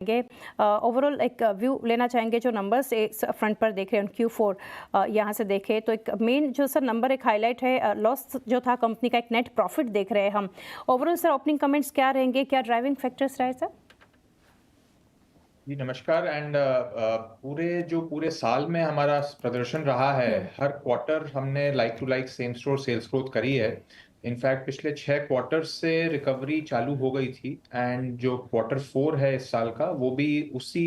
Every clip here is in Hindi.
चाहेंगे ओवरऑल एक व्यू लेना चाहेंगे जो नंबर्स फ्रंट पर देख रहे हैं Q4 यहाँ से देखें तो एक मेन जो सर नंबर एक हाईलाइट है लॉस जो था कंपनी का, एक नेट प्रॉफिट देख रहे हैं हम। ओवरऑल सर ओपनिंग कमेंट्स क्या रहेंगे, क्या ड्राइविंग फैक्टर्स रहे सर? जी नमस्कार। पूरे साल में हमारा प्रदर्शन रहा है। हम्म। हर क्वार्टर हमने like to like same store sales growth करी है। इनफैक्ट पिछले 6 क्वार्टर से रिकवरी चालू हो गई थी एंड जो Q4 है इस साल का वो भी उसी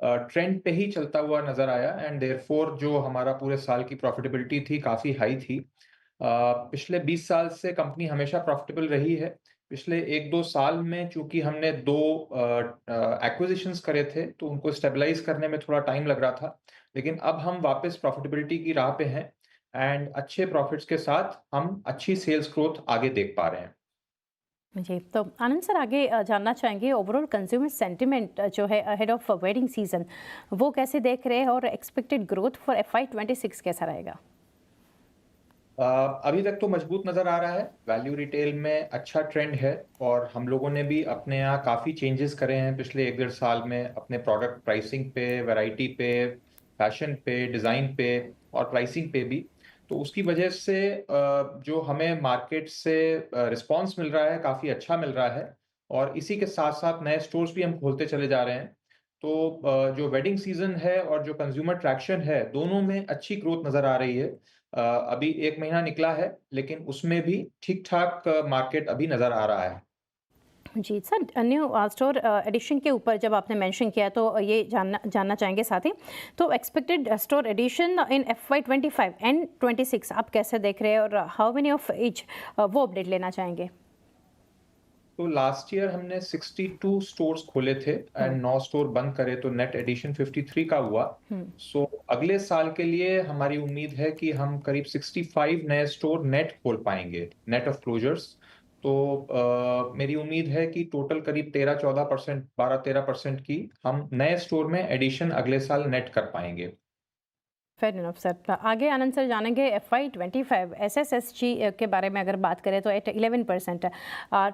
ट्रेंड पे ही चलता हुआ नजर आया एंड देयरफॉर जो हमारा पूरे साल की प्रॉफिटेबिलिटी थी काफी हाई थी। पिछले 20 साल से कंपनी हमेशा प्रॉफिटेबल रही है। पिछले 1-2 साल में चूंकि हमने दो एक्विजिशंस करे थे तो उनको स्टेबलाइज करने में थोड़ा टाइम लग रहा था, लेकिन अब हम वापस प्रॉफिटेबिलिटी की राह पे हैं एंड अच्छे प्रॉफिट्स के साथ हम अच्छी सेल्स ग्रोथ आगे देख पा रहे हैं। जी, तो आनंद सर आगे जानना चाहेंगे ओवरऑल कंज्यूमर सेंटिमेंट जो है अहेड ऑफ वेडिंग सीजन वो कैसे देख रहे हैं और एक्सपेक्टेड ग्रोथ फॉर FY26 कैसा रहेगा? अभी तक तो मजबूत नजर आ रहा है। वैल्यू रिटेल में अच्छा ट्रेंड है और हम लोगों ने भी अपने यहाँ काफी चेंजेस करे हैं पिछले 1-1.5 साल में अपने प्रोडक्ट प्राइसिंग पे, वैरायटी पे, फैशन पे, डिजाइन पे और प्राइसिंग पे भी। तो उसकी वजह से जो हमें मार्केट से रिस्पांस मिल रहा है काफी अच्छा मिल रहा है और इसी के साथ साथ नए स्टोर्स भी हम खोलते चले जा रहे हैं। तो जो वेडिंग सीजन है और जो कंज्यूमर ट्रैक्शन है दोनों में अच्छी ग्रोथ नजर आ रही है। अभी 1 महीना निकला है लेकिन उसमें भी ठीक ठाक मार्केट अभी नजर आ रहा है। जी सर, न्यू स्टोर एडिशन के ऊपर जब आपने मेंशन किया तो ये जानना जानना चाहेंगे साथ ही, तो expected store addition in FY25 and 26 आप कैसे देख रहे हैं और हाउ मेनी ऑफ ईच वो अपडेट लेना चाहेंगे? तो लास्ट ईयर हमने 62 स्टोर्स खोले थे हम्म। एंड 9 स्टोर बंद करे तो नेट एडिशन 53 का हुआ। हम्म। सो अगले साल के लिए हमारी उम्मीद है कि हम करीब 65 नए स्टोर नेट खोल पाएंगे, नेट ऑफ क्लोजर्स। तो मेरी उम्मीद है कि टोटल करीब 13-14%, 12-13% की हम नए स्टोर में एडिशन अगले साल नेट कर पाएंगे। Fair enough sir. आगे आनंद सर जानेंगे FY25 SSSG के बारे में अगर बात करें तो एट 11%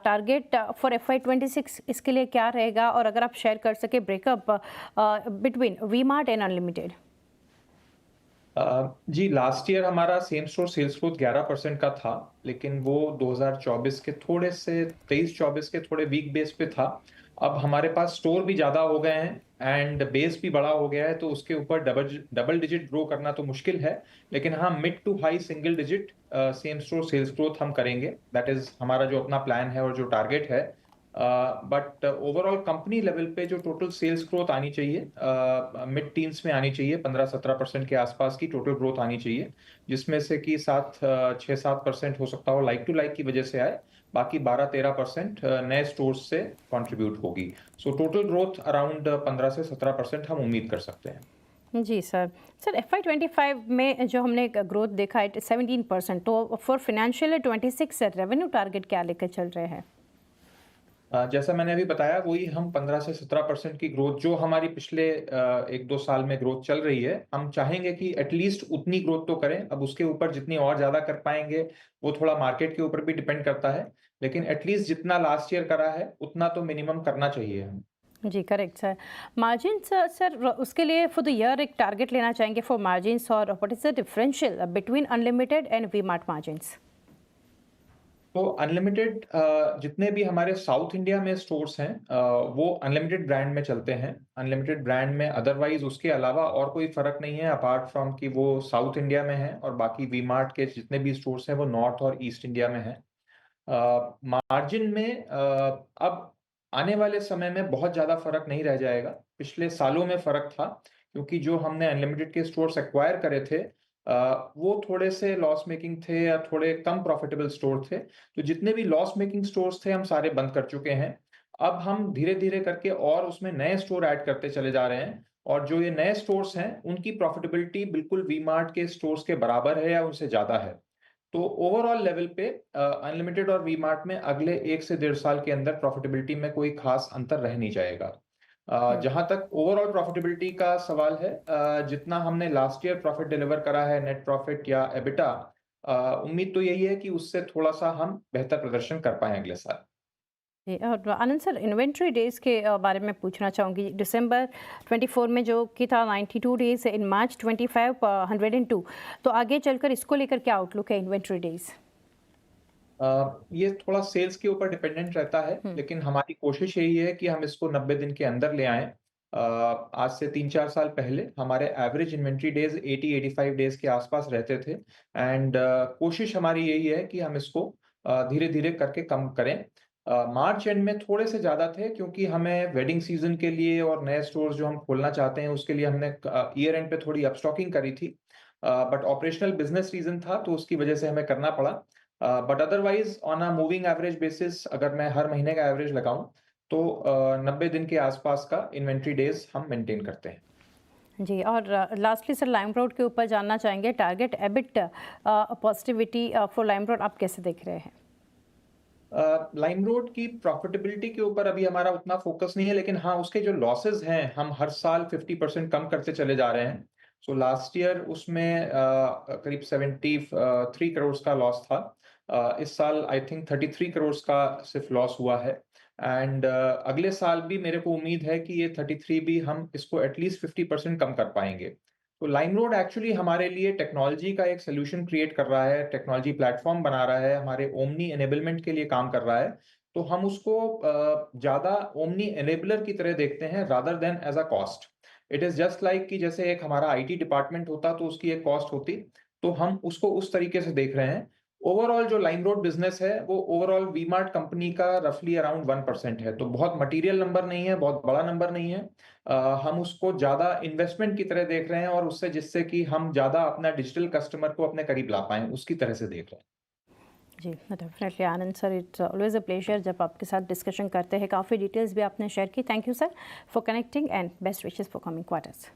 टारगेट फॉर FY26 इसके लिए क्या रहेगा, और अगर आप शेयर कर सके breakup between V Mart and unlimited. जी लास्ट ईयर हमारा सेम स्टोर सेल्स ग्रोथ 11% का था, लेकिन वो 2024 के थोड़े से 23-24 के थोड़े वीक बेस पे था। अब हमारे पास स्टोर भी ज्यादा हो गए हैं एंड बेस भी बड़ा हो गया है तो उसके ऊपर डबल डबल डिजिट ग्रो करना तो मुश्किल है। लेकिन हाँ, mid to high single digit same store sales growth हम करेंगे। दैट इज हमारा जो अपना प्लान है और जो टारगेट है। बट ओवरऑल कंपनी लेवल पे जो टोटल सेल्स ग्रोथ आनी चाहिए मिड टीन्स में आनी चाहिए, 15-17% के आसपास की टोटल ग्रोथ आनी चाहिए, जिसमें से कि 6-7% हो सकता हो लाइक टू लाइक की वजह से आए, बाकी 12-13% नए स्टोर्स से कंट्रीब्यूट होगी। सो टोटल ग्रोथ अराउंड 15 से 17% हम उम्मीद कर सकते हैं। जी सर। सर FY25 में जो हमने ग्रोथ देखा है 17%, तो फॉर फाइनेंशियल 26 रेवेन्यू टारगेट क्या लेकर चल रहे हैं? जैसा मैंने अभी बताया वही हम 15 से 17% की ग्रोथ जो हमारी पिछले 1-2 साल में ग्रोथ चल रही है, हम चाहेंगे कि एटलीस्ट उतनी ग्रोथ तो करें। अब उसके ऊपर जितनी और ज्यादा कर पाएंगे वो थोड़ा मार्केट के ऊपर भी डिपेंड करता है, लेकिन एटलीस्ट जितना लास्ट ईयर करा है उतना तो मिनिमम करना चाहिए हम। जी करेक्ट सर। मार्जिन्स सर उसके लिए फॉर द ईयर एक टारगेट लेना चाहेंगे फॉर मार्जिन्स, और what is the differential between unlimited and V Mart margins? तो अनलिमिटेड जितने भी हमारे साउथ इंडिया में स्टोर्स हैं वो अनलिमिटेड ब्रांड में चलते हैं। अनलिमिटेड ब्रांड में अदरवाइज उसके अलावा और कोई फर्क नहीं है अपार्ट फ्रॉम कि वो साउथ इंडिया में है और बाकी वी मार्ट के जितने भी स्टोर्स हैं वो नॉर्थ और ईस्ट इंडिया में है। मार्जिन में अब आने वाले समय में बहुत ज्यादा फर्क नहीं रह जाएगा। पिछले सालों में फर्क था क्योंकि जो हमने अनलिमिटेड के स्टोर्स एक्वायर करे थे वो थोड़े से लॉस मेकिंग थे या थोड़े कम प्रॉफिटेबल स्टोर थे। तो जितने भी लॉस मेकिंग स्टोर्स थे हम सारे बंद कर चुके हैं। अब हम धीरे धीरे करके और उसमें नए स्टोर ऐड करते चले जा रहे हैं और जो ये नए स्टोर्स हैं उनकी प्रॉफिटेबिलिटी बिल्कुल वी मार्ट के स्टोर्स के बराबर है या उनसे ज्यादा है। तो ओवरऑल लेवल पे अनलिमिटेड और वी मार्ट में अगले 1 से 1.5 साल के अंदर प्रॉफिटेबिलिटी में कोई खास अंतर रह नहीं जाएगा। जहां तक ओवरऑल प्रॉफिटेबिलिटी का सवाल है, जितना हमने लास्ट ईयर प्रॉफिट डिलीवर करा है नेट प्रॉफिट या एबिटा, उम्मीद तो यही है कि उससे थोड़ा सा हम बेहतर प्रदर्शन कर पाए अगले साल। जी, और आनंद सर, इन्वेंट्री डेज़ के बारे में पूछना चाहूँगी। दिसंबर 24 में जो कि था 92 डेज़, इन मार्च 25 102, तो आगे चलकर इसको लेकर क्या आउटलुक है इन्वेंट्री डेज़? ये थोड़ा सेल्स के ऊपर डिपेंडेंट रहता है, हुँ। लेकिन हमारी कोशिश यही है कि हम इसको 90 दिन के अंदर ले आएँ। आज से 3-4 साल पहले हमारे एवरेज इन्वेंट्री डेज़ 80-85 डेज़ के आसपास रहते थे एंड कोशिश हमारी यही है कि हम इसको धीरे-धीरे करके कम करें। मार्च एंड में थोड़े से ज़्यादा थे क्योंकि हमें वेडिंग सीज़न के लिए और नए स्टोर्स जो हम खोलना चाहते हैं, उसके लिए हमने ईयर एंड पे थोड़ी अपस्टॉकिंग करी थी। बट ऑपरेशनल बिज़नेस रीज़न था, तो उसकी वजह से हमें करना पड़ा। But otherwise on a moving average basis अगर मैं हर महीने का एवरेज लगाऊँ, तो 90 दिन के आसपास का इन्वेंट्री डेज़ हम मेंटेन करते हैं। जी, और लास्टली सर, लाइमरोड के ऊपर जानना चाहेंगे, target EBIT positivity for LimeRoad आप कैसे देख रहे हैं? लाइमरोड की प्रॉफिटेबिलिटी के ऊपर अभी हमारा उतना फोकस नहीं है, लेकिन हाँ, उसके जो लॉसेस हैं, हम हर साल 50% कम करते चले जा रहे हैं। सो लास्ट ईयर उसमें करीब 73 करोड़ का लॉस था। इस साल आई थिंक 33 करोड़ का सिर्फ लॉस हुआ है एंड अगले साल भी मेरे को उम्मीद है कि ये 33 भी हम इसको एटलीस्ट 50% कम कर पाएँगे। तो लाइमरोड एक्चुअली हमारे लिए टेक्नोलॉजी का एक सॉल्यूशन क्रिएट कर रहा है, टेक्नोलॉजी प्लेटफ़ॉर्म बना रहा है, हमारे ओमनी एनेबलमेंट के लिए काम कर रहा है। तो हम उसको ज़्यादा ओमनी एनेबलर की तरह देखते हैं rather than as a cost. It is just like कि जैसे एक हमारा आईटी डिपार्टमेंट होता तो उसकी एक कॉस्ट होती, तो हम उसको उस तरीके से देख रहे हैं। ओवरऑल जो लाइमरोड बिज़नेस है, वो ओवरऑल वी-मार्ट कंपनी का रफली अराउंड 1% है, तो बहुत मटीरियल नंबर नहीं है, बहुत बड़ा नंबर नहीं है। हम उसको ज़्यादा इन्वेस्टमेंट की तरह देख रहे हैं और उससे जिससे कि हम ज़्यादा अपना डिजिटल कस्टमर को अपने करीब ला पाएँ, उसकी तरह से देख रहे हैं। जी, definitely Anand sir, it's always a pleasure जब आपके साथ डिस्कशन करते हैं। काफ़ी डिटेल्स भी आपने शेयर की। Thank you sir for connecting and best wishes for coming quarters.